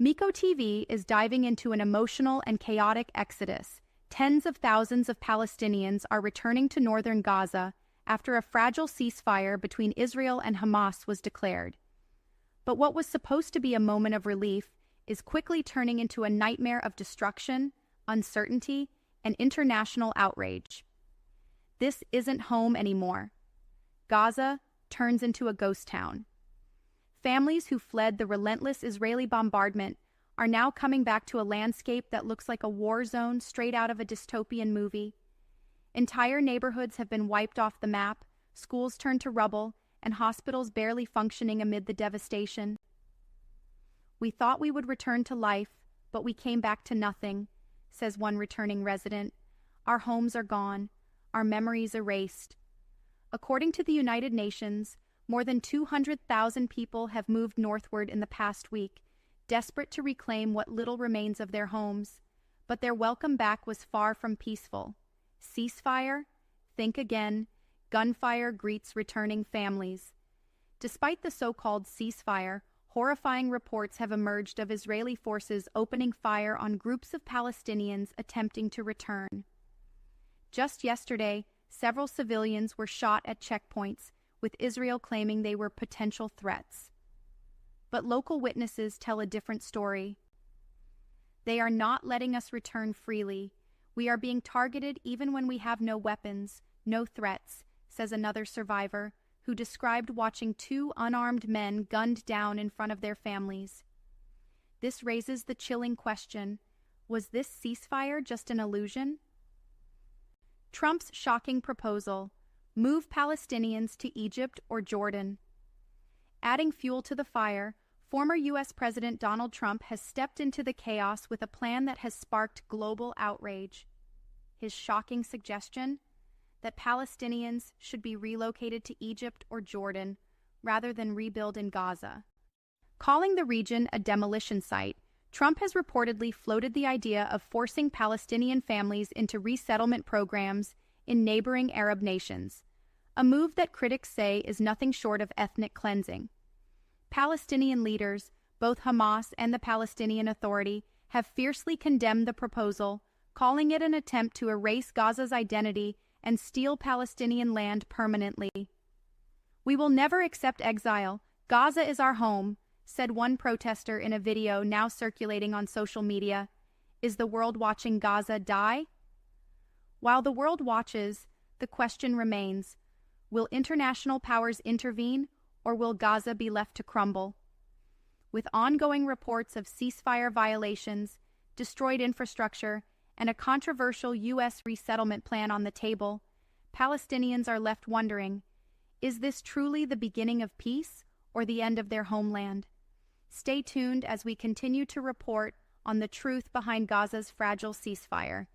Miko TV is diving into an emotional and chaotic exodus. Tens of thousands of Palestinians are returning to northern Gaza after a fragile ceasefire between Israel and Hamas was declared. But what was supposed to be a moment of relief is quickly turning into a nightmare of destruction, uncertainty, and international outrage. This isn't home anymore. Gaza turns into a ghost town. Families who fled the relentless Israeli bombardment are now coming back to a landscape that looks like a war zone straight out of a dystopian movie. Entire neighborhoods have been wiped off the map, schools turned to rubble, and hospitals barely functioning amid the devastation. "We thought we would return to life, but we came back to nothing," says one returning resident. "Our homes are gone, our memories erased." According to the United Nations, more than 200,000 people have moved northward in the past week, desperate to reclaim what little remains of their homes. But their welcome back was far from peaceful. Ceasefire? Think again. Gunfire greets returning families. Despite the so-called ceasefire, horrifying reports have emerged of Israeli forces opening fire on groups of Palestinians attempting to return. Just yesterday, several civilians were shot at checkpoints, with Israel claiming they were potential threats. But local witnesses tell a different story. "They are not letting us return freely. We are being targeted even when we have no weapons, no threats," says another survivor, who described watching two unarmed men gunned down in front of their families. This raises the chilling question: was this ceasefire just an illusion? Trump's shocking proposal: move Palestinians to Egypt or Jordan. Adding fuel to the fire, former U.S. President Donald Trump has stepped into the chaos with a plan that has sparked global outrage. His shocking suggestion? That Palestinians should be relocated to Egypt or Jordan rather than rebuild in Gaza. Calling the region a demolition site, Trump has reportedly floated the idea of forcing Palestinian families into resettlement programs in neighboring Arab nations, a move that critics say is nothing short of ethnic cleansing. Palestinian leaders, both Hamas and the Palestinian Authority, have fiercely condemned the proposal, calling it an attempt to erase Gaza's identity and steal Palestinian land permanently. "We will never accept exile. Gaza is our home," said one protester in a video now circulating on social media. Is the world watching Gaza die? While the world watches, the question remains: will international powers intervene, or will Gaza be left to crumble? With ongoing reports of ceasefire violations, destroyed infrastructure, and a controversial U.S. resettlement plan on the table, Palestinians are left wondering, is this truly the beginning of peace or the end of their homeland? Stay tuned as we continue to report on the truth behind Gaza's fragile ceasefire.